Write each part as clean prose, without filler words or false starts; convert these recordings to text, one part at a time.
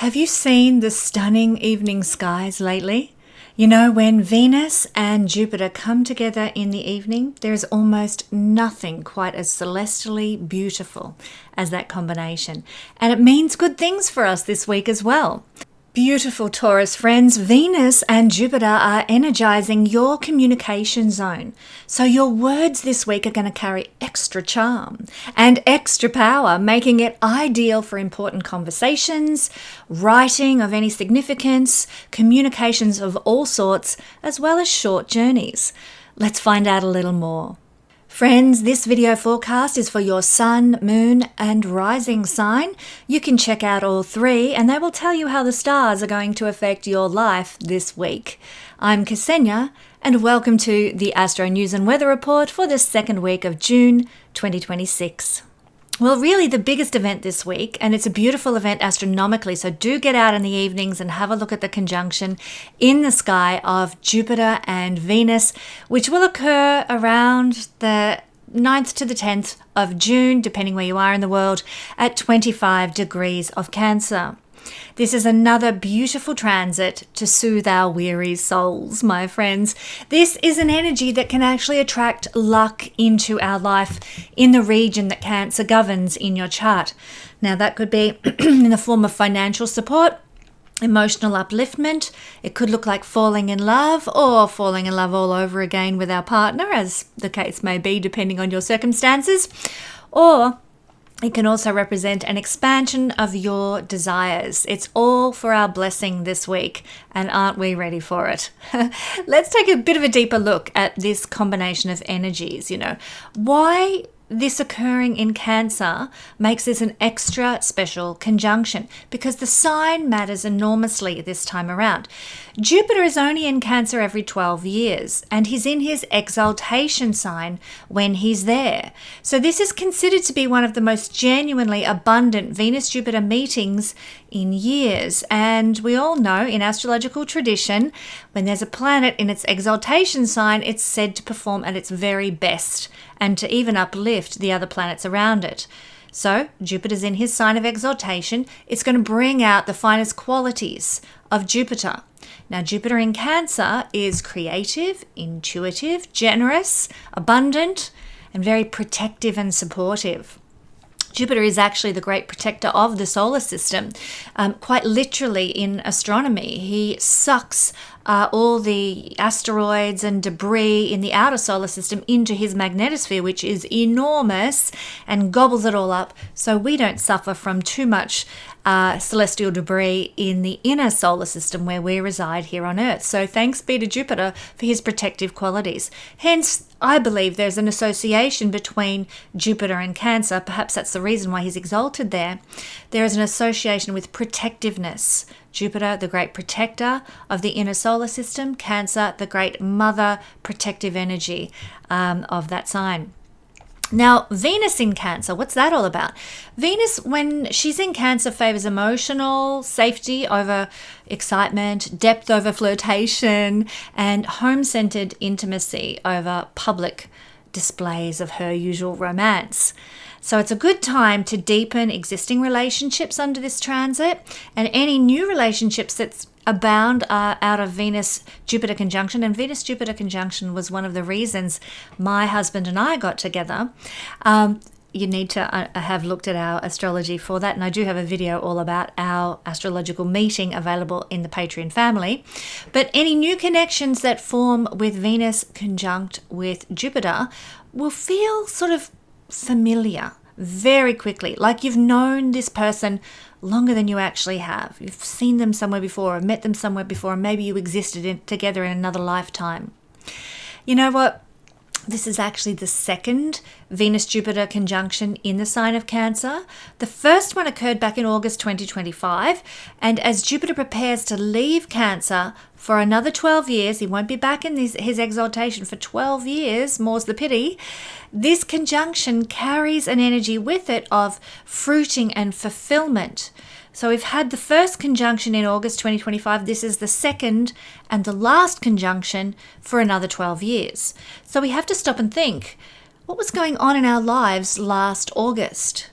Have you seen the stunning evening skies lately? You know, when Venus and Jupiter come together in the evening, there is almost nothing quite as celestially beautiful as that combination. And it means good things for us this week as well. Beautiful Taurus friends, Venus and Jupiter are energizing your communication zone. So your words this week are going to carry extra charm and extra power, making it ideal for important conversations, writing of any significance, communications of all sorts, as well as short journeys. Let's find out a little more. Friends, this video forecast is for your sun, moon, and rising sign. You can check out all three and they will tell you how the stars are going to affect your life this week. I'm Kesenya and welcome to the Astro News and Weather Report for the second week of June 2026. Well, really the biggest event this week, and it's a beautiful event astronomically, so do get out in the evenings and have a look at the conjunction in the sky of Jupiter and Venus, which will occur around the 9th to the 10th of June, depending where you are in the world, at 25 degrees of Cancer. This is another beautiful transit to soothe our weary souls, my friends. This is an energy that can actually attract luck into our life in the region that Cancer governs in your chart. Now, that could be in the form of financial support, emotional upliftment. It could look like falling in love or falling in love all over again with our partner, as the case may be, depending on your circumstances. Or it can also represent an expansion of your desires. It's all for our blessing this week, and aren't we ready for it? Let's take a bit of a deeper look at this combination of energies. Why this occurring in Cancer makes this an extra special conjunction, because the sign matters enormously this time around. Jupiter is only in Cancer every 12 years, and he's in his exaltation sign when he's there. So this is considered to be one of the most genuinely abundant Venus-Jupiter meetings in years. And we all know in astrological tradition, when there's a planet in its exaltation sign, it's said to perform at its very best and to even uplift the other planets around it. So Jupiter's in his sign of exaltation. It's going to bring out the finest qualities of Jupiter. Now, Jupiter in Cancer is creative, intuitive, generous, abundant, and very protective and supportive. Jupiter is actually the great protector of the solar system. Quite literally in astronomy, he sucks all the asteroids and debris in the outer solar system into his magnetosphere, which is enormous, and gobbles it all up, so we don't suffer from too much celestial debris in the inner solar system where we reside here on Earth. So thanks be to Jupiter for his protective qualities. Hence, I believe there's an association between Jupiter and Cancer. Perhaps that's the reason why he's exalted there. There is an association with protectiveness. Jupiter, the great protector of the inner solar system. Cancer, the great mother protective energy of that sign. Now, Venus in Cancer, what's that all about? Venus, when she's in Cancer, favors emotional safety over excitement, depth over flirtation, and home-centered intimacy over public displays of her usual romance. So it's a good time to deepen existing relationships under this transit, and any new relationships that's abound are out of Venus-Jupiter conjunction. And Venus-Jupiter conjunction was one of the reasons my husband and I got together. You need to have looked at our astrology for that, and I do have a video all about our astrological meeting available in the Patreon family. But any new connections that form with Venus conjunct with Jupiter will feel sort of familiar very quickly, like you've known this person longer than you actually have. You've seen them somewhere before, or met them somewhere before, and maybe you existed together in another lifetime. You know what? This is actually the second Venus-Jupiter conjunction in the sign of Cancer. The first one occurred back in August 2025, and as Jupiter prepares to leave Cancer for another 12 years, he won't be back in his exaltation for 12 years, more's the pity. This conjunction carries an energy with it of fruiting and fulfillment. So we've had the first conjunction in August 2025. This is the second and the last conjunction for another 12 years. So we have to stop and think, what was going on in our lives last August?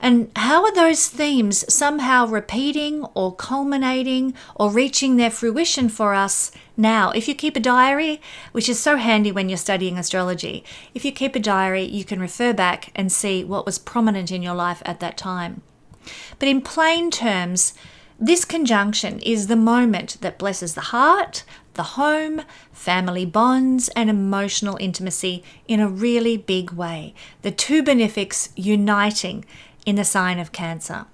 And how are those themes somehow repeating or culminating or reaching their fruition for us now? If you keep a diary, which is so handy when you're studying astrology, if you keep a diary, you can refer back and see what was prominent in your life at that time. But in plain terms, this conjunction is the moment that blesses the heart, the home, family bonds, and emotional intimacy in a really big way. The two benefics uniting in the sign of Cancer.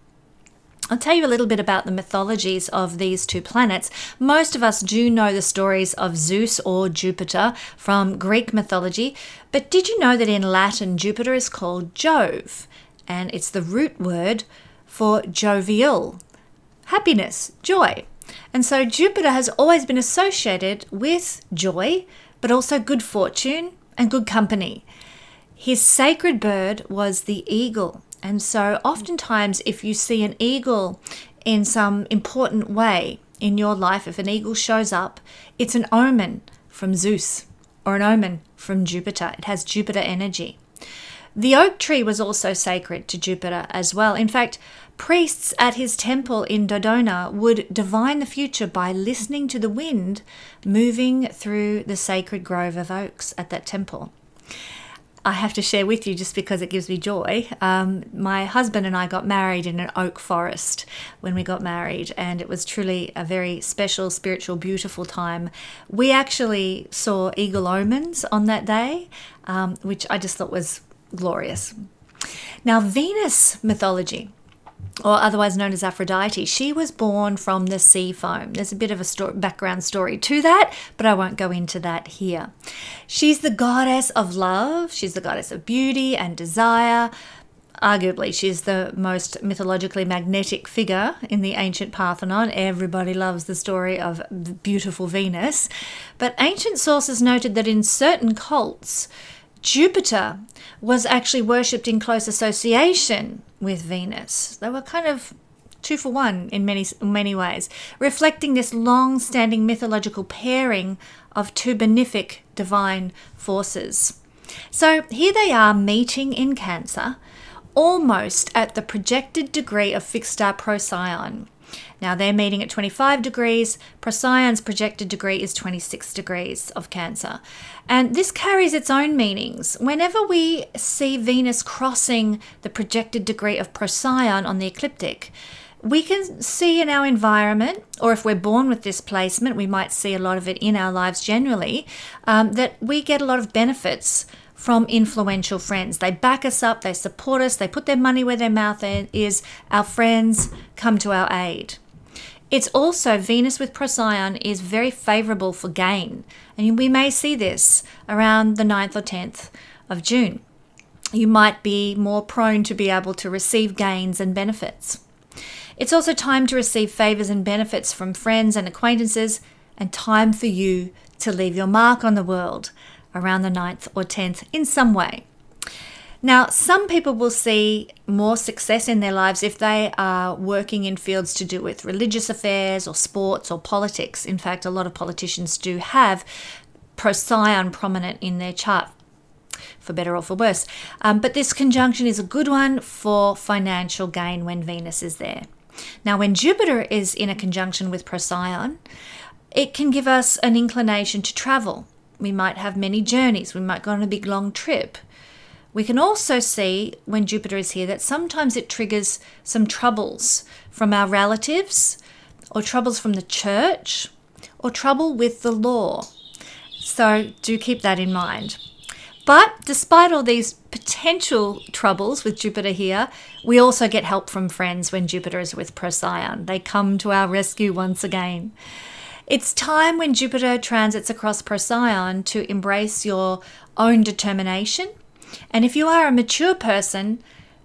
I'll tell you a little bit about the mythologies of these two planets. Most of us do know the stories of Zeus or Jupiter from Greek mythology, but did you know that in Latin Jupiter is called Jove, and it's the root word for jovial, happiness, joy. And so Jupiter has always been associated with joy, but also good fortune and good company. His sacred bird was the eagle. And so oftentimes if you see an eagle in some important way in your life, if an eagle shows up, it's an omen from Zeus or an omen from Jupiter. It has Jupiter energy. The oak tree was also sacred to Jupiter as well. In fact, priests at his temple in Dodona would divine the future by listening to the wind moving through the sacred grove of oaks at that temple. I have to share with you, just because it gives me joy, my husband and I got married in an oak forest when we got married, and it was truly a very special, spiritual, beautiful time. We actually saw eagle omens on that day, which I just thought was glorious. Now, Venus mythology, or otherwise known as Aphrodite, she was born from the sea foam. There's a bit of a background story to that, but I won't go into that here. She's the goddess of love. She's the goddess of beauty and desire. Arguably, she's the most mythologically magnetic figure in the ancient Parthenon. Everybody loves the story of the beautiful Venus. But ancient sources noted that in certain cults, Jupiter was actually worshipped in close association with Venus. They were kind of two for one in many ways, reflecting this long-standing mythological pairing of two benefic divine forces. So here they are meeting in Cancer, almost at the projected degree of fixed star Procyon. Now they're meeting at 25 degrees. Procyon's projected degree is 26 degrees of Cancer. And this carries its own meanings. Whenever we see Venus crossing the projected degree of Procyon on the ecliptic, we can see in our environment, or if we're born with this placement, we might see a lot of it in our lives generally, that we get a lot of benefits from influential friends. They back us up, they support us, they put their money where their mouth is. Our friends come to our aid. It's also, Venus with Procyon is very favorable for gain. And we may see this around the 9th or 10th of June. You might be more prone to be able to receive gains and benefits. It's also time to receive favors and benefits from friends and acquaintances, and time for you to leave your mark on the world around the 9th or 10th in some way. Now, some people will see more success in their lives if they are working in fields to do with religious affairs or sports or politics. In fact, a lot of politicians do have Procyon prominent in their chart, for better or for worse. But this conjunction is a good one for financial gain when Venus is there. Now, when Jupiter is in a conjunction with Procyon, it can give us an inclination to travel. We might have many journeys. We might go on a big long trip. We can also see when Jupiter is here that sometimes it triggers some troubles from our relatives, or troubles from the church, or trouble with the law. So do keep that in mind. But despite all these potential troubles with Jupiter here, we also get help from friends when Jupiter is with Procyon. They come to our rescue once again. It's time when Jupiter transits across Procyon to embrace your own determination. And if you are a mature person,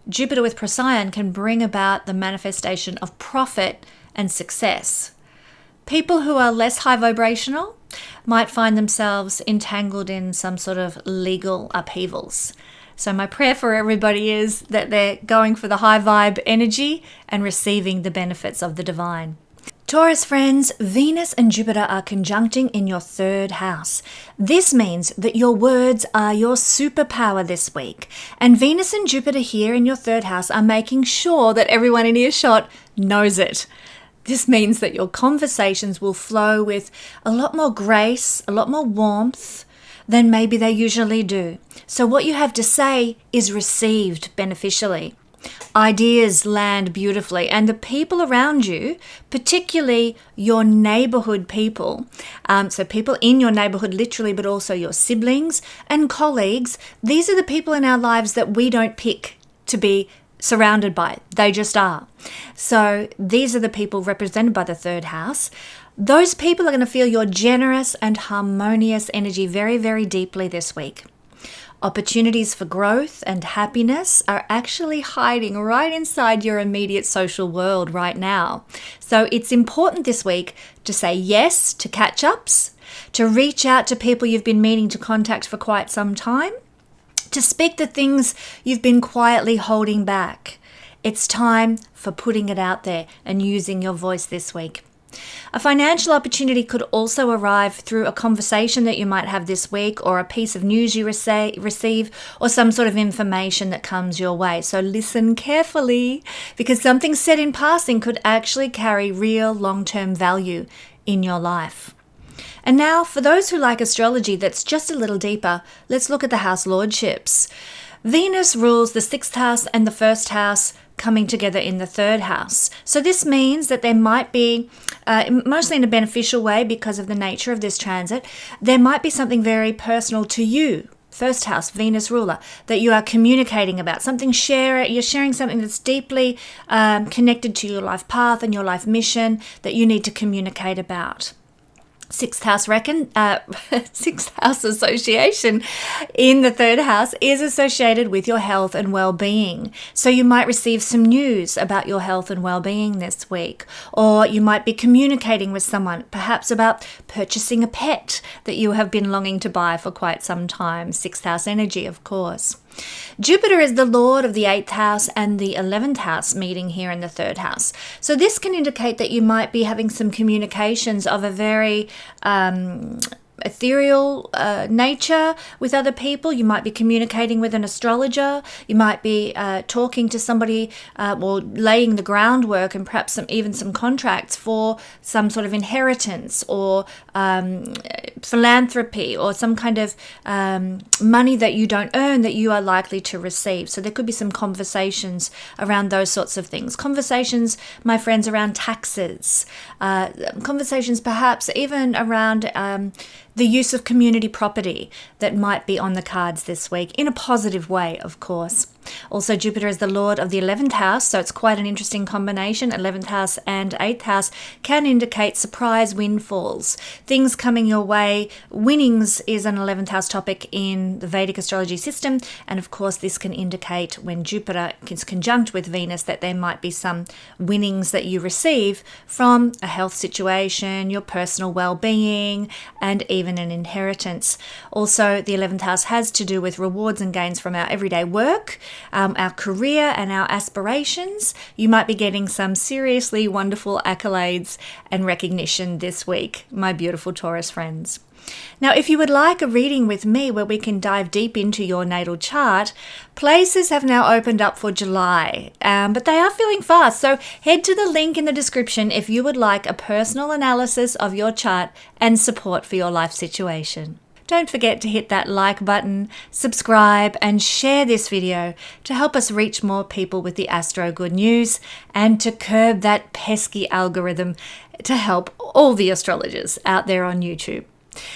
Jupiter with Procyon can bring about the manifestation of profit and success. People who are less high vibrational might find themselves entangled in some sort of legal upheavals. So my prayer for everybody is that they're going for the high vibe energy and receiving the benefits of the divine. Taurus friends, Venus and Jupiter are conjuncting in your third house. This means that your words are your superpower this week. And Venus and Jupiter here in your third house are making sure that everyone in earshot knows it. This means that your conversations will flow with a lot more grace, a lot more warmth than maybe they usually do. So what you have to say is received beneficially. Ideas land beautifully, and the people around you, particularly your neighborhood people, so people in your neighborhood literally, but also your siblings and colleagues, these are the people in our lives that we don't pick to be surrounded by. They just are. So these are the people represented by the third house. Those people are going to feel your generous and harmonious energy very, very deeply this week. Opportunities for growth and happiness are actually hiding right inside your immediate social world right now. So it's important this week to say yes to catch-ups, to reach out to people you've been meaning to contact for quite some time, to speak the things you've been quietly holding back. It's time for putting it out there and using your voice this week. A financial opportunity could also arrive through a conversation that you might have this week, or a piece of news you receive, or some sort of information that comes your way. So listen carefully, because something said in passing could actually carry real long-term value in your life. And now, for those who like astrology that's just a little deeper, let's look at the house lordships. Venus rules the 6th house and the 1st house, coming together in the 3rd house. So this means that there might be, mostly in a beneficial way because of the nature of this transit, there might be something very personal to you, 1st house, Venus ruler, that you are communicating about. You're sharing something that's deeply connected to your life path and your life mission that you need to communicate about. 6th house association in the 3rd house is associated with your health and well-being. So you might receive some news about your health and well-being this week, or you might be communicating with someone, perhaps about purchasing a pet that you have been longing to buy for quite some time. 6th house energy, of course. Jupiter is the lord of the 8th house and the 11th house meeting here in the 3rd house. So this can indicate that you might be having some communications of a very ethereal nature with other people. You might be communicating with an astrologer. You might be talking to somebody or laying the groundwork and perhaps even some contracts for some sort of inheritance or philanthropy or some kind of money that you don't earn that you are likely to receive. So there could be some conversations around those sorts of things. Conversations, my friends, around taxes. Conversations perhaps even around the use of community property that might be on the cards this week, in a positive way, of course. Also, Jupiter is the lord of the 11th house, so it's quite an interesting combination. 11th house and 8th house can indicate surprise windfalls, things coming your way. Winnings is an 11th house topic in the Vedic astrology system, and of course this can indicate when Jupiter is conjunct with Venus that there might be some winnings that you receive from a health situation, your personal well-being, and even an inheritance. Also, the 11th house has to do with rewards and gains from our everyday work, our career and our aspirations. You might be getting some seriously wonderful accolades and recognition this week, my beautiful Taurus friends. Now, if you would like a reading with me where we can dive deep into your natal chart, places have now opened up for July, but they are filling fast. So head to the link in the description if you would like a personal analysis of your chart and support for your life situation. Don't forget to hit that like button, subscribe, and share this video to help us reach more people with the Astro Good News and to curb that pesky algorithm to help all the astrologers out there on YouTube.